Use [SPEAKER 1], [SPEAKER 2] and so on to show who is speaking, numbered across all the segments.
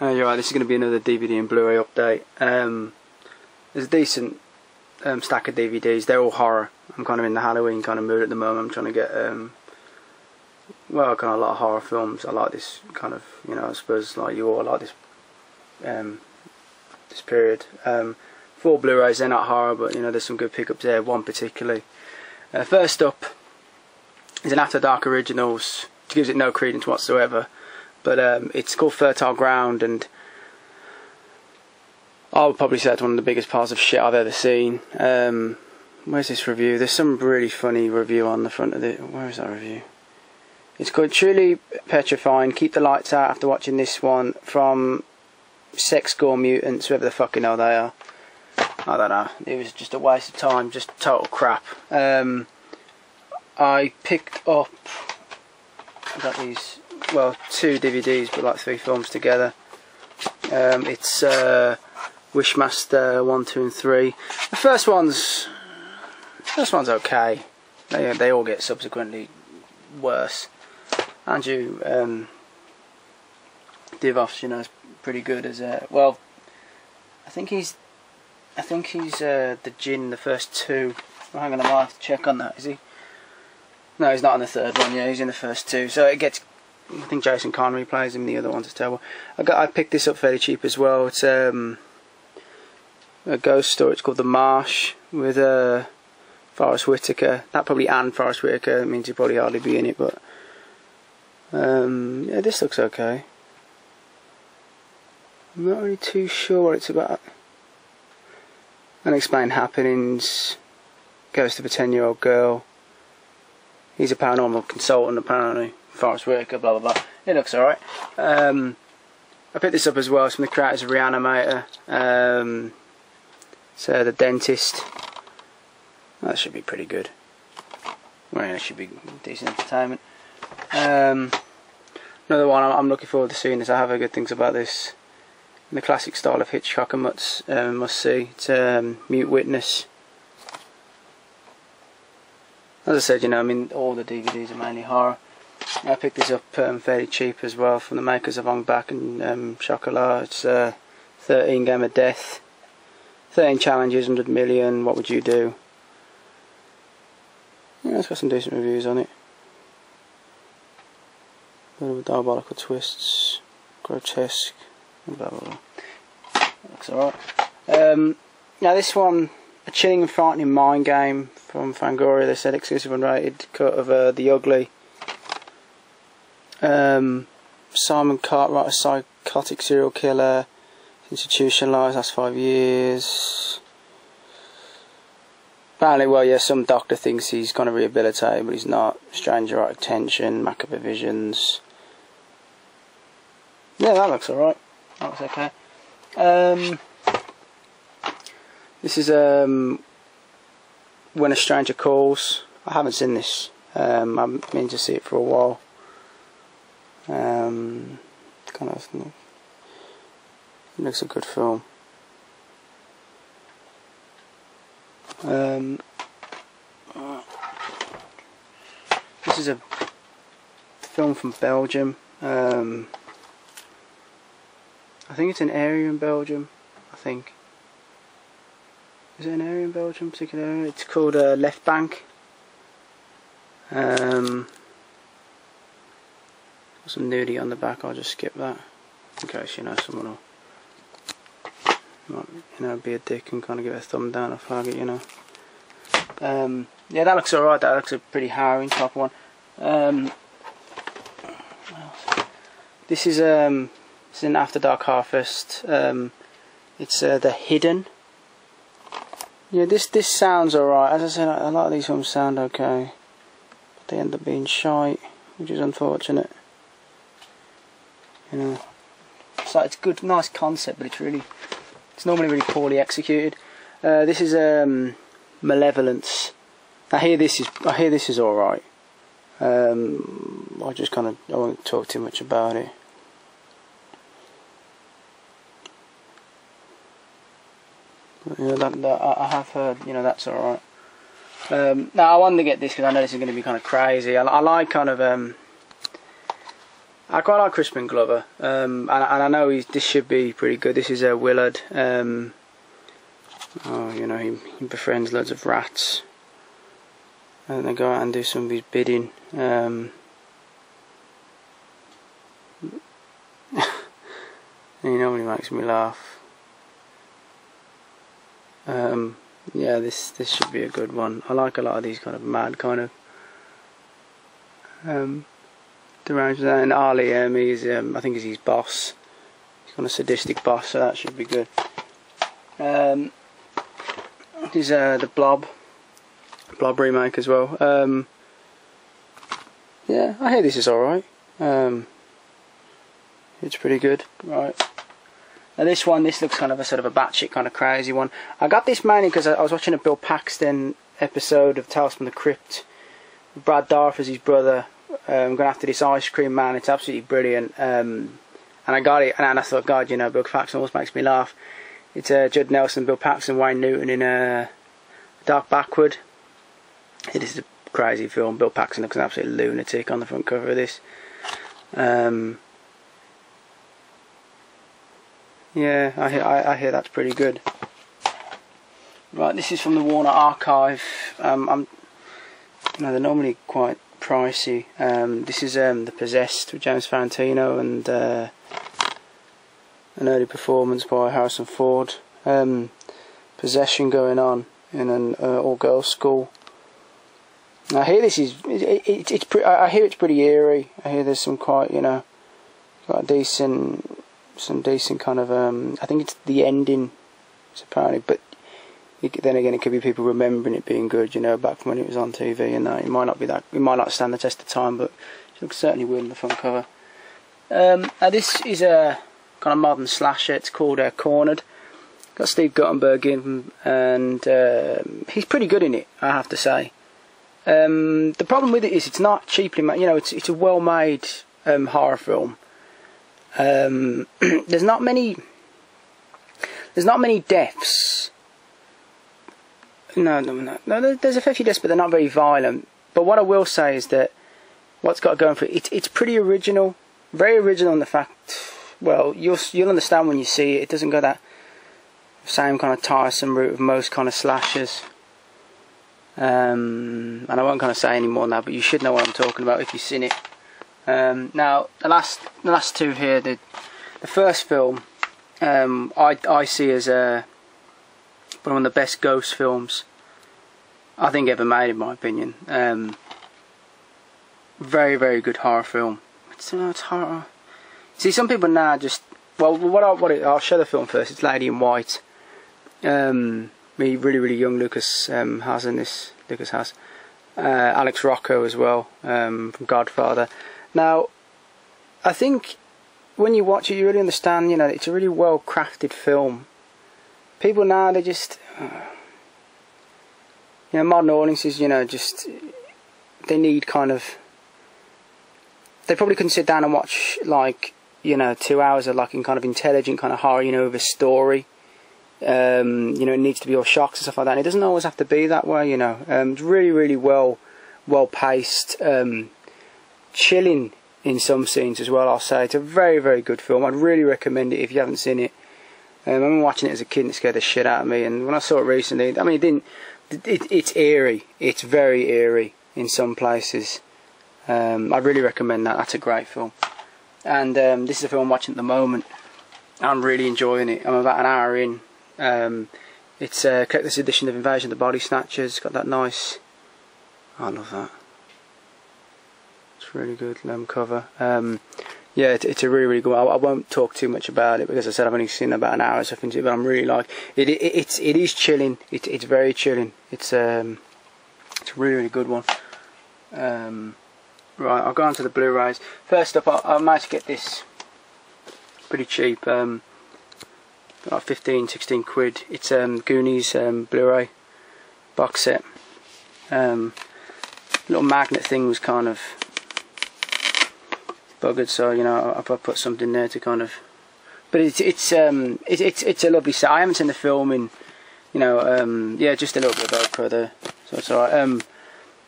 [SPEAKER 1] You're right, this is going to be another DVD and Blu-ray update. There's a decent stack of DVDs. They're all horror. I'm kind of in the Halloween kind of mood at the moment. I'm trying to get well, kind of a lot of horror films. I like this kind of, you know, I suppose like you all, I like this this period. 4 Blu-rays, they're not horror, but you know, there's some good pickups there. One particularly. First up is an After Dark Originals, which gives it no credence whatsoever. But it's called Fertile Ground, and I would probably say it's one of the biggest piles of shit I've ever seen. Where's this review? There's some really funny review on the front of it. Where is that review? It's called Truly Petrifying. Keep the lights out after watching this one from Sex Gore Mutants, whoever the fucking hell they are. I don't know. It was just a waste of time, just total crap. I picked up, I got these, well, 2 DVDs, but like 3 films together. It's Wishmaster 1, 2 and 3. The first one's okay. They all get subsequently worse. Andrew Divoff's, you know, is pretty good as well. I think he's the Djinn in the first 2. Oh, hang on, I might have to check on that. Is he? No, he's not in the third one. Yeah, he's in the first 2. So it gets. I think Jason Connery plays him. The other ones are terrible. I picked this up fairly cheap as well. It's a ghost story. It's called The Marsh with Forrest Whitaker. That probably and Forrest Whitaker. It means he'd probably hardly be in it, but yeah, this looks okay. I'm not really too sure what it's about. Unexplained happenings. Ghost of a 10-year-old girl. He's a paranormal consultant apparently. Forrest Whitaker, blah blah blah. It looks alright. I picked this up as well. It's from the creators of Reanimator. So The Dentist. That should be pretty good. Well, yeah, it should be decent entertainment. Another one I'm looking forward to seeing this. I have heard good things about this. In the classic style of Hitchcock and must see. It's Mute Witness. As I said, you know, I mean, all the DVDs are mainly horror. I picked this up fairly cheap as well from the makers of Ong Bak and Chocolat. It's 13 Game of Death, 13 Challenges, 100 Million, What Would You Do? Yeah, it's got some decent reviews on it. A bit of diabolical twists, grotesque, and blah blah blah. Looks alright. Now this one, A Chilling and Frightening Mind Game from Fangoria. They said exclusive unrated cut of The Ugly. Simon Cartwright, a psychotic serial killer, institutionalised last 5 years. Apparently, well, yeah, some doctor thinks he's kind of rehabilitated, but he's not. Strange erotic tension, macabre visions. Yeah, that looks alright. That looks okay. This is When a Stranger Calls. I haven't seen this. I've meant to see it for a while. Kind of, it looks a good film. This is a film from Belgium. I think it's an area in Belgium. I think. Is it an area in Belgium? Particular area? It's called Left Bank. Some nudity on the back. I'll just skip that in case, you know, someone will, you know, be a dick and kind of give it a thumb down or flag it, you know. Yeah, that looks alright. That looks a pretty harrowing type one. This is an After Dark Harvest. It's The Hidden. Yeah, this sounds alright. As I said, a lot of these films sound okay, but they end up being shite, which is unfortunate. You know, so it's good, nice concept, but it's normally really poorly executed. This is Malevolence. I hear this is all right. I won't talk too much about it. But, you know, I have heard, you know, that's all right. Now I wanted to get this because I know this is going to be kind of crazy. I like kind of I quite like Crispin Glover, and I know this should be pretty good. This is Willard. Oh, you know, he befriends loads of rats, and they go out and do some of his bidding. He normally makes me laugh. Yeah, this should be a good one. I like a lot of these kind of mad kind of deranged. And Ali, he's I think he's his boss. He's kind of sadistic boss, so that should be good. Here's the Blob remake as well. Yeah, I hear this is alright. It's pretty good, right? Now this looks kind of a sort of a batshit kind of crazy one. I got this mainly because I was watching a Bill Paxton episode of Tales from the Crypt. Brad Dourif as his brother, going after this ice cream man. It's absolutely brilliant. And I got it, and I thought, God, you know, Bill Paxton always makes me laugh. It's Judd Nelson, Bill Paxton, Wayne Newton in Dark Backward. It is a crazy film. Bill Paxton looks an absolute lunatic on the front cover of this. Yeah, I hear that's pretty good. Right, this is from the Warner Archive. You know, they're normally quite pricey. This is The Possessed with James Valentino and an early performance by Harrison Ford. Possession going on in an all-girls school. Now, I hear this is I hear it's pretty eerie. I hear there's some quite, you know, quite some decent kind of I think it's the ending, apparently, but then again it could be people remembering it being good, you know, back from when it was on TV, and it might not be that, it might not stand the test of time, but it looks certainly weird on the front cover. Now this is a kind of modern slasher. It's called Cornered. Got Steve Guttenberg in, and he's pretty good in it, I have to say. The problem with it is it's not cheaply made. You know, it's a well-made horror film. There's not many deaths. No, there's a fair few deaths, but they're not very violent. But what I will say is that what's got going for it, it's pretty original, very original in the fact, well, you'll understand when you see it. It doesn't go that same kind of tiresome route of most kind of slashers. And I won't kind of say any more now, but you should know what I'm talking about if you've seen it. Now the last two here, the first film, I see as one of the best ghost films I think ever made, in my opinion. Very, very good horror film. It's horror. See, some people now just, well, I'll show the film first. It's Lady in White. Really, really young Lucas has in this. Lucas has Alex Rocco as well, from Godfather. Now, I think when you watch it, you really understand, you know, it's a really well crafted film. People now, they just, you know, modern audiences, you know, just, they need kind of, they probably couldn't sit down and watch, like, you know, 2 hours of, like, kind of intelligent kind of horror, you know, of a story. You know, it needs to be all shocks and stuff like that. And it doesn't always have to be that way, you know. It's really, really well paced, chilling in some scenes as well, I'll say. It's a very, very good film. I'd really recommend it if you haven't seen it. I remember watching it as a kid and it scared the shit out of me, and when I saw it recently, I mean, it's eerie. It's very eerie in some places. I'd really recommend that. That's a great film. And this is a film I'm watching at the moment. I'm really enjoying it. I'm about an hour in. It's a collector's edition of Invasion of the Body Snatchers. It's got that nice, I love that. It's really good cover. Yeah, it's a really, really good one. I won't talk too much about it because I said I've only seen about an hour or something, but I'm really like it. It is chilling. It's very chilling. It's a really, really good one. Right, I'll go on to the Blu-rays. First up, I managed to get this pretty cheap. Like 15-16 quid. It's Goonies Blu-ray box set. Little magnet thing was kind of buggered, so you know I put something there to kind of. But it's a lovely set. I haven't seen the film in, you know, yeah, just a little bit about further. So it's alright. I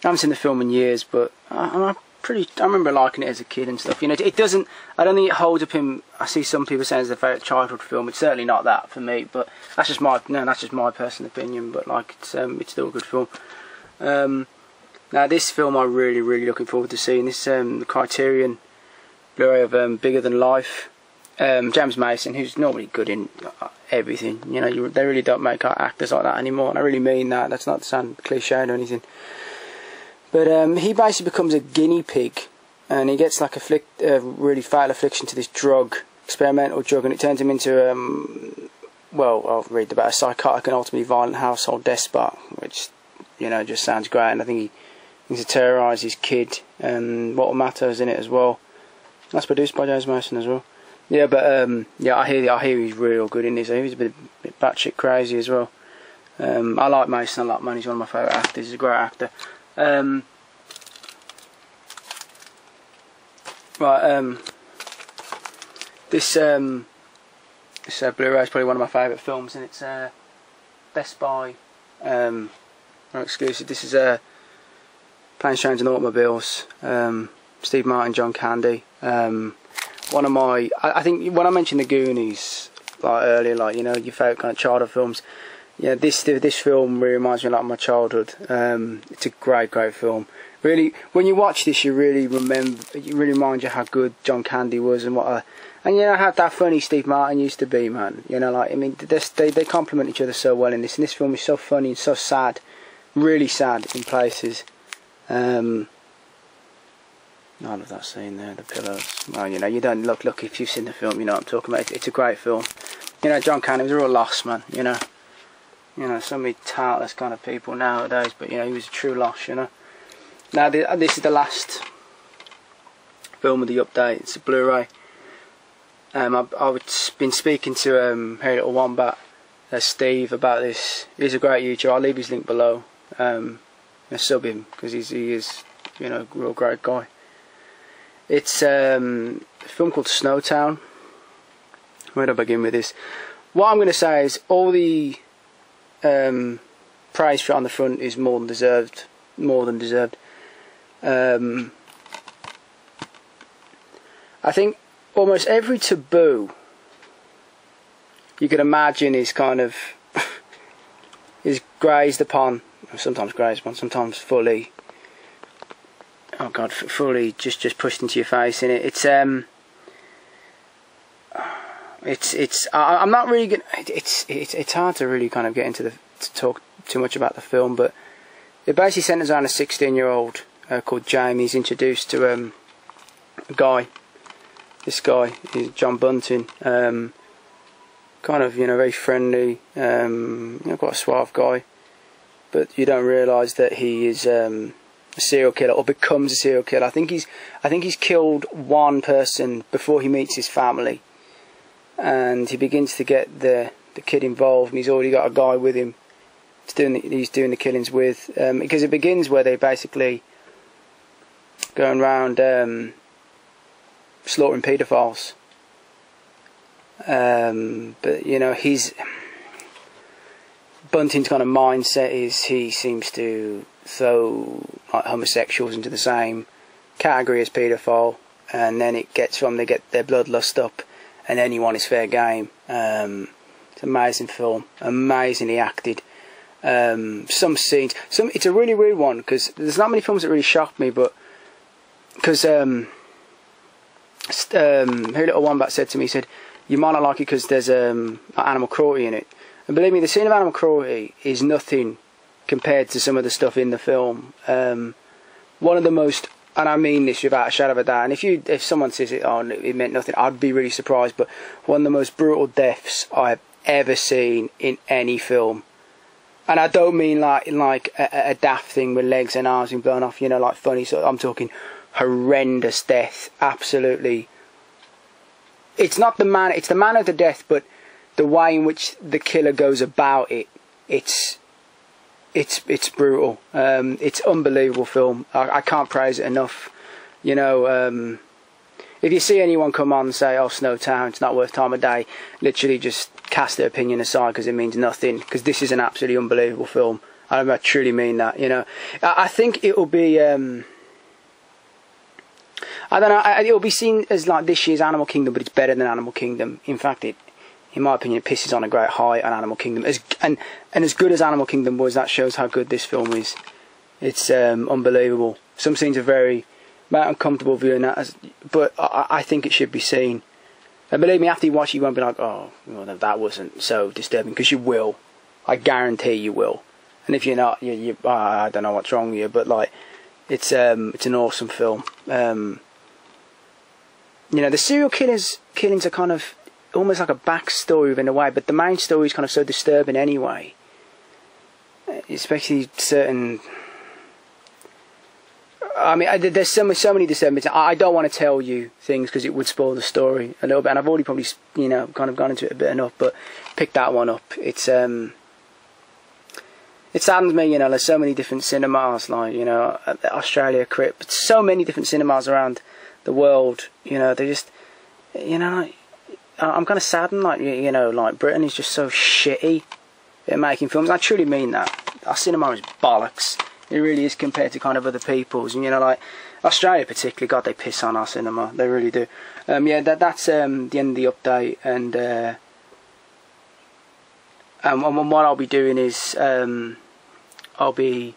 [SPEAKER 1] haven't seen the film in years, but I'm I remember liking it as a kid and stuff. You know, it doesn't. I don't think it holds up in. I see some people saying it's their favourite childhood film. It's certainly not that for me. But that's just my personal opinion. But like, it's still a good film. Now this film I'm really looking forward to seeing. This the Criterion Blu-ray of Bigger Than Life. James Mason, who's normally good in everything. You know, they really don't make actors like that anymore. And I really mean that. That's not to sound cliched or anything. But he basically becomes a guinea pig, and he gets like a really fatal affliction to this experimental drug, and it turns him into, well, I'll read about a psychotic and ultimately violent household despot, which, you know, just sounds great. And I think he needs to terrorise his kid, and What Will Matter's in it as well. That's produced by James Mason as well. Yeah, but yeah, I hear he's real good in this. He's a bit batshit crazy as well. I like Mason a lot, man. He's one of my favourite actors. He's a great actor. This Blu-ray is probably one of my favourite films, and it's Best Buy exclusive. This is Planes, Trains and Automobiles. Steve Martin, John Candy. One of my, I think when I mentioned the Goonies like earlier, like, you know, your favourite kind of childhood films. Yeah, this film really reminds me a lot of my childhood. It's a great film. Really, when you watch this, you really remind you how good John Candy was and and you know how that funny Steve Martin used to be, man. You know, like, I mean, they complement each other so well in this. And this film is so funny and so sad, really sad in places. I love that scene there, the pillows. Well, you know, you don't look if you've seen the film, you know what I'm talking about. It's a great film. You know, John Candy was a real loss, man. You know, so many talentless kind of people nowadays, but you know, he was a true loss. You know. Now this is the last film of the update. It's a Blu-ray. I've been speaking to HairyLittleWombat, Steve, about this. He's a great YouTuber. I'll leave his link below. Sub him because he is, you know, a real great guy. It's a film called Snowtown. Where do I begin with this? What I'm going to say is all the praise for it on the front is more than deserved. I think almost every taboo you could imagine is kind of is grazed upon, sometimes fully. Oh God, fully just pushed into your face in it. I'm not really gonna. It's hard to really kind of get into to talk too much about the film, but it basically centers around a 16-year-old called Jamie. He's introduced to a guy. This guy is John Bunting. Kind of, you know, very friendly. You know, quite a suave guy, but you don't realise that he is a serial killer, or becomes a serial killer. I think he's killed one person before he meets his family, and he begins to get the kid involved, and he's already got a guy with him. He's doing the killings with, because it begins where they basically going around slaughtering paedophiles. But you know, Bunting's kind of mindset is he seems to throw like homosexuals into the same category as paedophile, and then it gets from they get their bloodlust up, and anyone is fair game. It's an amazing film, amazingly acted. Some scenes, it's a really weird one because there's not many films that really shocked me, but because HairyLittleWombat said to me, he said, you might not like it because there's animal cruelty in it. And believe me, the scene of animal cruelty is nothing compared to some of the stuff in the film. One of the most, and I mean this without a shadow of a doubt, and if someone says it, oh, it meant nothing, I'd be really surprised, but one of the most brutal deaths I've ever seen in any film. And I don't mean like a daft thing with legs and arms being blown off, you know, like funny. So I'm talking horrendous death. Absolutely. It's not the man. It's the manner of the death, but the way in which the killer goes about it. It's brutal. It's unbelievable film. I can't praise it enough. You know, if you see anyone come on and say, "Oh, Snowtown, it's not worth time of day," literally just cast their opinion aside because it means nothing. Because this is an absolutely unbelievable film. I truly mean that. You know, I think it will be. I don't know. It'll be seen as like this year's Animal Kingdom, but it's better than Animal Kingdom. In fact, in my opinion, it pisses on a great high on Animal Kingdom. And as good as Animal Kingdom was, that shows how good this film is. It's unbelievable. Some scenes are very uncomfortable viewing that, but I think it should be seen. And believe me, after you watch it, you won't be like, oh, well, that wasn't so disturbing, because you will. I guarantee you will. And if you're not, I don't know what's wrong with you, but like, it's an awesome film. You know, the serial killings are kind of almost like a backstory in a way, but the main story is kind of so disturbing anyway. Especially certain. I mean, there's so many disturbing bits. I don't want to tell you things because it would spoil the story a little bit, and I've already probably, you know, kind of gone into it a bit enough. But pick that one up. It saddens me, you know. There's so many different cinemas, like, you know, Australia, Crip, so many different cinemas around the world. You know, they just, you know, I'm kind of saddened, like, you know, like Britain is just so shitty at making films. I truly mean that. Our cinema is bollocks. It really is, compared to kind of other people's, and you know, like Australia particularly. God, they piss on our cinema. They really do. Yeah, that's the end of the update, and what I'll be doing is we'll be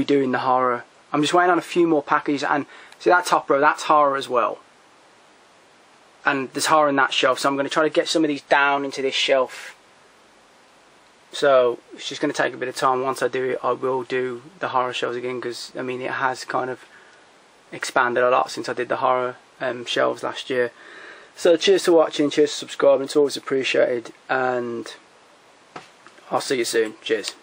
[SPEAKER 1] doing the horror. I'm just waiting on a few more packages, and see that top row, that's horror as well. And there's horror in that shelf, so I'm going to try to get some of these down into this shelf. So it's just going to take a bit of time. Once I do it, I will do the horror shows again, because I mean, it has kind of expanded a lot since I did the horror shelves last year. So cheers to watching, cheers to subscribing, it's always appreciated, and I'll see you soon. Cheers.